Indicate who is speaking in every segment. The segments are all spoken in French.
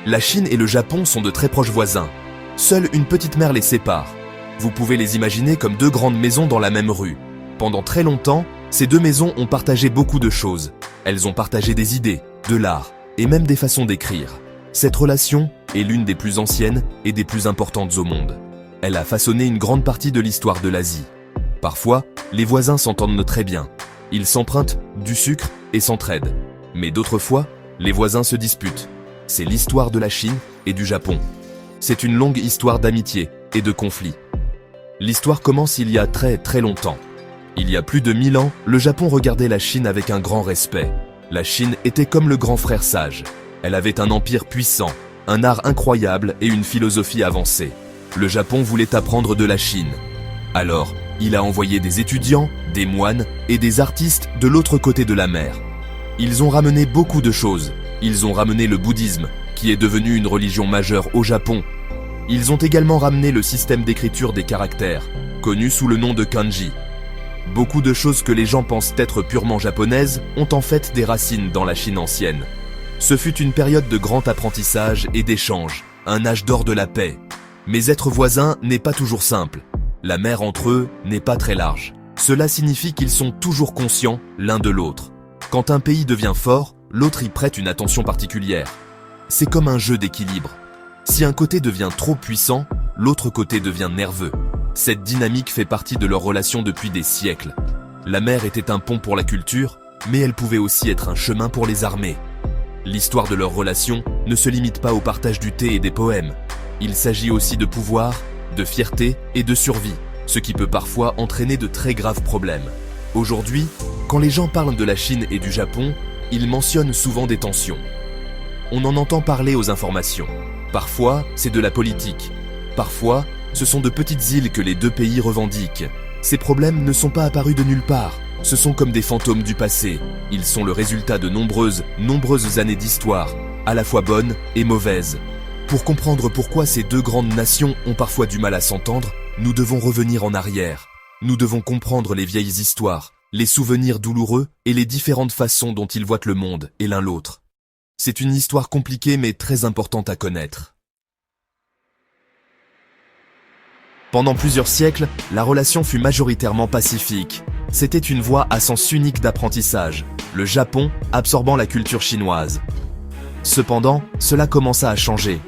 Speaker 1: La Chine et le Japon sont de très proches voisins. Seule une petite mer les sépare. Vous pouvez les imaginer comme deux grandes maisons dans la même rue. Pendant très longtemps, ces deux maisons ont partagé beaucoup de choses. Elles ont partagé des idées, de l'art et même des façons d'écrire. Cette relation est l'une des plus anciennes et des plus importantes au monde. Elle a façonné une grande partie de l'histoire de l'Asie. Parfois, les voisins s'entendent très bien. Ils s'empruntent du sucre et s'entraident. Mais d'autres fois, les voisins se disputent. C'est l'histoire de la Chine et du Japon. C'est une longue histoire d'amitié et de conflits. L'histoire commence il y a très longtemps. Il y a plus de 1000 ans, le Japon regardait la Chine avec un grand respect. La Chine était comme le grand frère sage. Elle avait un empire puissant, un art incroyable et une philosophie avancée. Le Japon voulait apprendre de la Chine. Alors, il a envoyé des étudiants, des moines et des artistes de l'autre côté de la mer. Ils ont ramené beaucoup de choses. Ils ont ramené le bouddhisme, qui est devenu une religion majeure au Japon. Ils ont également ramené le système d'écriture des caractères, connu sous le nom de kanji. Beaucoup de choses que les gens pensent être purement japonaises ont en fait des racines dans la Chine ancienne. Ce fut une période de grand apprentissage et d'échange, un âge d'or de la paix. Mais être voisin n'est pas toujours simple. La mer entre eux n'est pas très large. Cela signifie qu'ils sont toujours conscients l'un de l'autre. Quand un pays devient fort, l'autre y prête une attention particulière. C'est comme un jeu d'équilibre. Si un côté devient trop puissant, l'autre côté devient nerveux. Cette dynamique fait partie de leur relation depuis des siècles. La mer était un pont pour la culture, mais elle pouvait aussi être un chemin pour les armées. L'histoire de leur relation ne se limite pas au partage du thé et des poèmes. Il s'agit aussi de pouvoir, de fierté et de survie, ce qui peut parfois entraîner de très graves problèmes. Aujourd'hui, quand les gens parlent de la Chine et du Japon, ils mentionnent souvent des tensions. On en entend parler aux informations. Parfois, c'est de la politique. Parfois, ce sont de petites îles que les deux pays revendiquent. Ces problèmes ne sont pas apparus de nulle part. Ce sont comme des fantômes du passé. Ils sont le résultat de nombreuses années d'histoire, à la fois bonnes et mauvaises. Pour comprendre pourquoi ces deux grandes nations ont parfois du mal à s'entendre, nous devons revenir en arrière. Nous devons comprendre les vieilles histoires, les souvenirs douloureux et les différentes façons dont ils voient le monde et l'un l'autre. C'est une histoire compliquée mais très importante à connaître. Pendant plusieurs siècles, la relation fut majoritairement pacifique. C'était une voie à sens unique d'apprentissage, le Japon absorbant la culture chinoise. Cependant, cela commença à changer.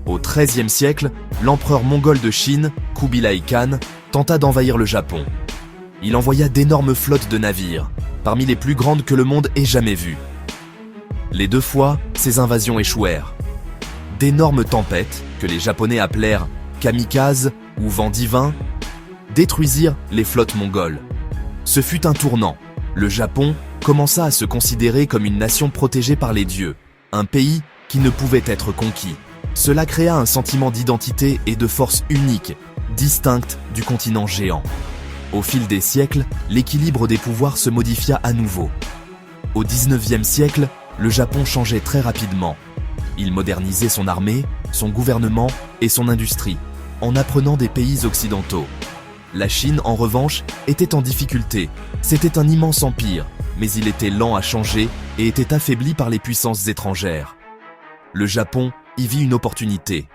Speaker 1: Au XIIIe siècle, l'empereur mongol de Chine, Kubilai Khan, tenta d'envahir le Japon. Il envoya d'énormes flottes de navires, parmi les plus grandes que le monde ait jamais vues. Les deux fois, ces invasions échouèrent. D'énormes tempêtes, que les Japonais appelèrent kamikazes ou vent divin, détruisirent les flottes mongoles. Ce fut un tournant. Le Japon commença à se considérer comme une nation protégée par les dieux, un pays qui ne pouvait être conquis. Cela créa un sentiment d'identité et de force unique, distincte du continent géant. Au fil des siècles, l'équilibre des pouvoirs se modifia à nouveau. Au XIXe siècle, le Japon changeait très rapidement. Il modernisait son armée, son gouvernement et son industrie, en apprenant des pays occidentaux. La Chine, en revanche, était en difficulté. C'était un immense empire, mais il était lent à changer et était affaibli par les puissances étrangères. Le Japon y vit une opportunité.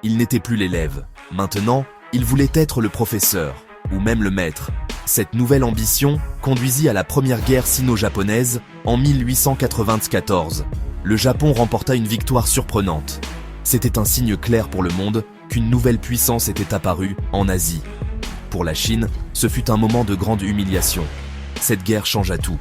Speaker 1: Il n'était plus l'élève. Maintenant, il voulait être le professeur, ou même le maître. Cette nouvelle ambition conduisit à la première guerre sino-japonaise en 1894. Le Japon remporta une victoire surprenante. C'était un signe clair pour le monde qu'une nouvelle puissance était apparue en Asie. Pour la Chine, ce fut un moment de grande humiliation. Cette guerre changea tout.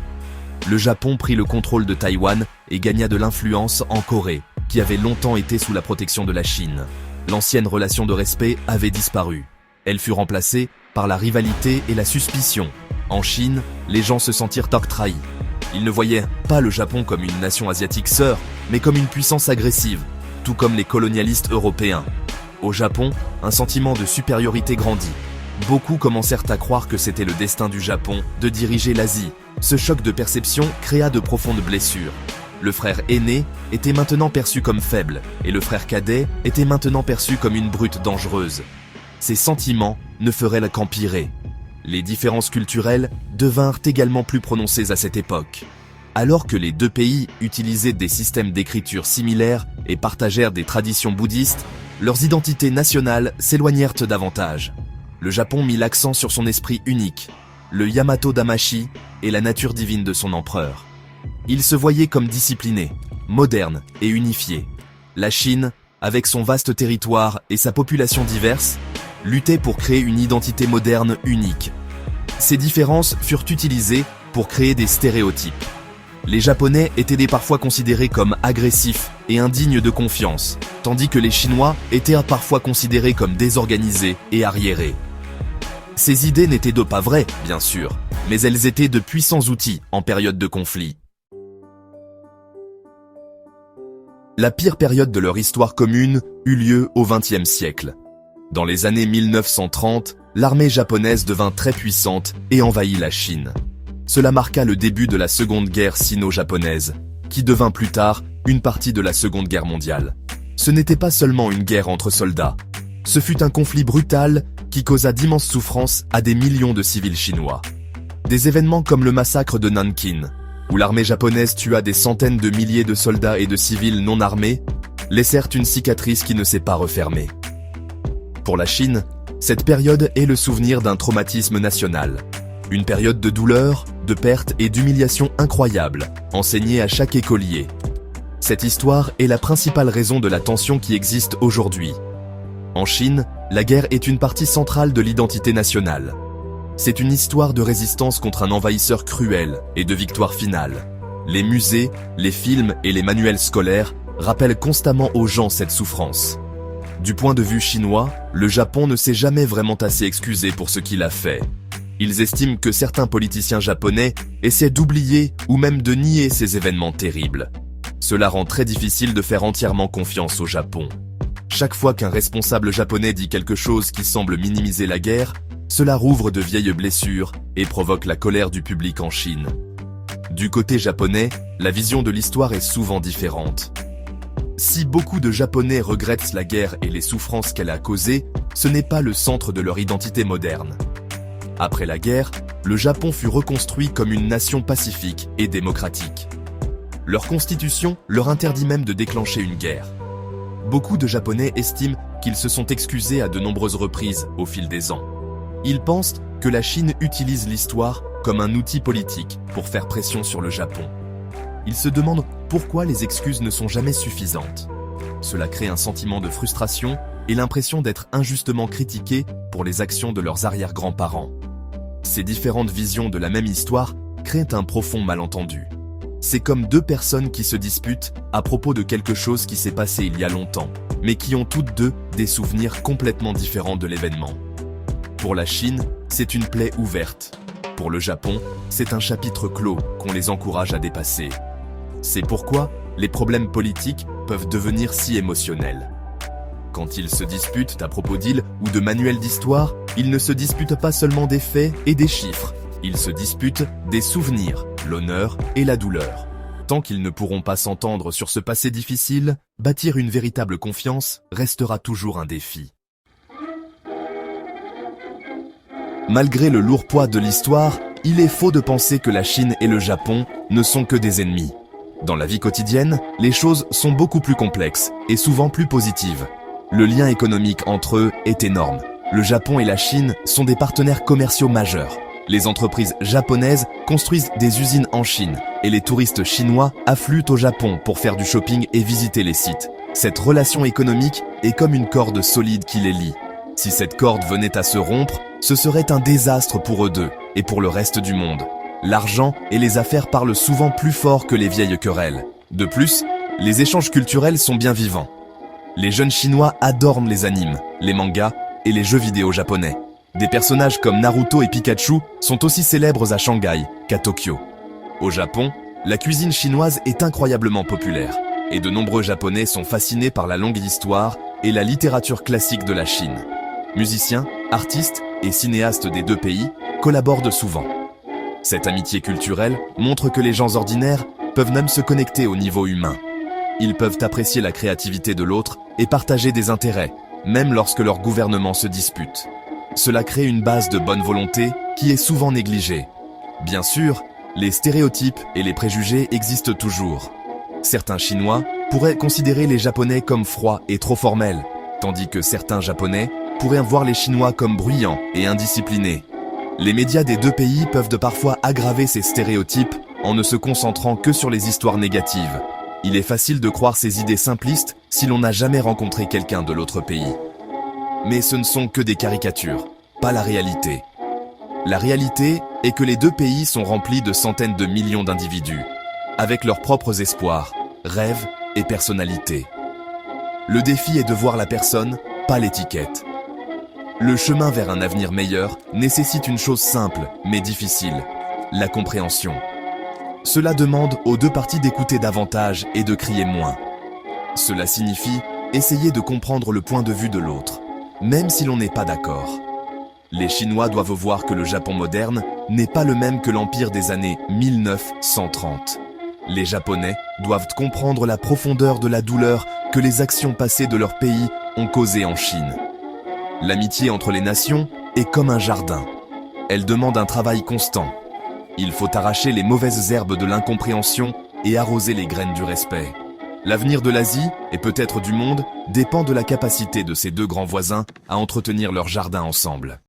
Speaker 1: Le Japon prit le contrôle de Taïwan et gagna de l'influence en Corée, qui avait longtemps été sous la protection de la Chine. L'ancienne relation de respect avait disparu. Elle fut remplacée par la rivalité et la suspicion. En Chine, les gens se sentirent trahis. Ils ne voyaient pas le Japon comme une nation asiatique sœur, mais comme une puissance agressive, tout comme les colonialistes européens. Au Japon, un sentiment de supériorité grandit. Beaucoup commencèrent à croire que c'était le destin du Japon de diriger l'Asie. Ce choc de perception créa de profondes blessures. Le frère aîné était maintenant perçu comme faible, et le frère cadet était maintenant perçu comme une brute dangereuse. Ces sentiments ne feraient qu'empirer. Les différences culturelles devinrent également plus prononcées à cette époque. Alors que les deux pays utilisaient des systèmes d'écriture similaires et partagèrent des traditions bouddhistes, leurs identités nationales s'éloignèrent davantage. Le Japon mit l'accent sur son esprit unique, le Yamato Damashi et la nature divine de son empereur. Il se voyait comme discipliné, moderne et unifié. La Chine, avec son vaste territoire et sa population diverse, luttait pour créer une identité moderne unique. Ces différences furent utilisées pour créer des stéréotypes. Les Japonais étaient parfois considérés comme agressifs et indignes de confiance, tandis que les Chinois étaient parfois considérés comme désorganisés et arriérés. Ces idées n'étaient pas vraies, bien sûr, mais elles étaient de puissants outils en période de conflit. La pire période de leur histoire commune eut lieu au XXe siècle. Dans les années 1930, l'armée japonaise devint très puissante et envahit la Chine. Cela marqua le début de la Seconde Guerre sino-japonaise, qui devint plus tard une partie de la Seconde Guerre mondiale. Ce n'était pas seulement une guerre entre soldats. Ce fut un conflit brutal qui causa d'immenses souffrances à des millions de civils chinois. Des événements comme le massacre de Nankin, où l'armée japonaise tua des centaines de milliers de soldats et de civils non armés, laissèrent une cicatrice qui ne s'est pas refermée. Pour la Chine, cette période est le souvenir d'un traumatisme national. Une période de douleur, de perte et d'humiliation incroyable, enseignée à chaque écolier. Cette histoire est la principale raison de la tension qui existe aujourd'hui. En Chine, la guerre est une partie centrale de l'identité nationale. C'est une histoire de résistance contre un envahisseur cruel et de victoire finale. Les musées, les films et les manuels scolaires rappellent constamment aux gens cette souffrance. Du point de vue chinois, le Japon ne s'est jamais vraiment assez excusé pour ce qu'il a fait. Ils estiment que certains politiciens japonais essaient d'oublier ou même de nier ces événements terribles. Cela rend très difficile de faire entièrement confiance au Japon. Chaque fois qu'un responsable japonais dit quelque chose qui semble minimiser la guerre, cela rouvre de vieilles blessures et provoque la colère du public en Chine. Du côté japonais, la vision de l'histoire est souvent différente. Si beaucoup de Japonais regrettent la guerre et les souffrances qu'elle a causées, ce n'est pas le centre de leur identité moderne. Après la guerre, le Japon fut reconstruit comme une nation pacifique et démocratique. Leur constitution leur interdit même de déclencher une guerre. Beaucoup de Japonais estiment qu'ils se sont excusés à de nombreuses reprises au fil des ans. Ils pensent que la Chine utilise l'histoire comme un outil politique pour faire pression sur le Japon. Ils se demandent pourquoi les excuses ne sont jamais suffisantes. Cela crée un sentiment de frustration et l'impression d'être injustement critiqués pour les actions de leurs arrière-grands-parents. Ces différentes visions de la même histoire créent un profond malentendu. C'est comme deux personnes qui se disputent à propos de quelque chose qui s'est passé il y a longtemps, mais qui ont toutes deux des souvenirs complètement différents de l'événement. Pour la Chine, c'est une plaie ouverte. Pour le Japon, c'est un chapitre clos qu'on les encourage à dépasser. C'est pourquoi les problèmes politiques peuvent devenir si émotionnels. Quand ils se disputent à propos d'îles ou de manuels d'histoire, ils ne se disputent pas seulement des faits et des chiffres. Ils se disputent des souvenirs, l'honneur et la douleur. Tant qu'ils ne pourront pas s'entendre sur ce passé difficile, bâtir une véritable confiance restera toujours un défi. Malgré le lourd poids de l'histoire, il est faux de penser que la Chine et le Japon ne sont que des ennemis. Dans la vie quotidienne, les choses sont beaucoup plus complexes et souvent plus positives. Le lien économique entre eux est énorme. Le Japon et la Chine sont des partenaires commerciaux majeurs. Les entreprises japonaises construisent des usines en Chine et les touristes chinois affluent au Japon pour faire du shopping et visiter les sites. Cette relation économique est comme une corde solide qui les lie. Si cette corde venait à se rompre, ce serait un désastre pour eux deux et pour le reste du monde. L'argent et les affaires parlent souvent plus fort que les vieilles querelles. De plus, les échanges culturels sont bien vivants. Les jeunes Chinois adorent les animes, les mangas et les jeux vidéo japonais. Des personnages comme Naruto et Pikachu sont aussi célèbres à Shanghai qu'à Tokyo. Au Japon, la cuisine chinoise est incroyablement populaire et de nombreux Japonais sont fascinés par la longue histoire et la littérature classique de la Chine. Musiciens, artistes et cinéastes des deux pays collaborent souvent. Cette amitié culturelle montre que les gens ordinaires peuvent même se connecter au niveau humain. Ils peuvent apprécier la créativité de l'autre et partager des intérêts, même lorsque leur gouvernement se dispute. Cela crée une base de bonne volonté qui est souvent négligée. Bien sûr, Les stéréotypes et les préjugés existent toujours. Certains Chinois pourraient considérer les Japonais comme froids et trop formels, tandis que certains Japonais pourraient voir les Chinois comme bruyants et indisciplinés. Les médias des deux pays peuvent de parfois aggraver ces stéréotypes en ne se concentrant que sur les histoires négatives. Il est facile de croire ces idées simplistes si l'on n'a jamais rencontré quelqu'un de l'autre pays. Mais ce ne sont que des caricatures, pas la réalité. La réalité est que les deux pays sont remplis de centaines de millions d'individus, avec leurs propres espoirs, rêves et personnalités. Le défi est de voir la personne, pas l'étiquette. Le chemin vers un avenir meilleur nécessite une chose simple, mais difficile, la compréhension. Cela demande aux deux parties d'écouter davantage et de crier moins. Cela signifie essayer de comprendre le point de vue de l'autre, même si l'on n'est pas d'accord. Les Chinois doivent voir que le Japon moderne n'est pas le même que l'empire des années 1930. Les Japonais doivent comprendre la profondeur de la douleur que les actions passées de leur pays ont causée en Chine. L'amitié entre les nations est comme un jardin. Elle demande un travail constant. Il faut arracher les mauvaises herbes de l'incompréhension et arroser les graines du respect. L'avenir de l'Asie, et peut-être du monde, dépend de la capacité de ces deux grands voisins à entretenir leur jardin ensemble.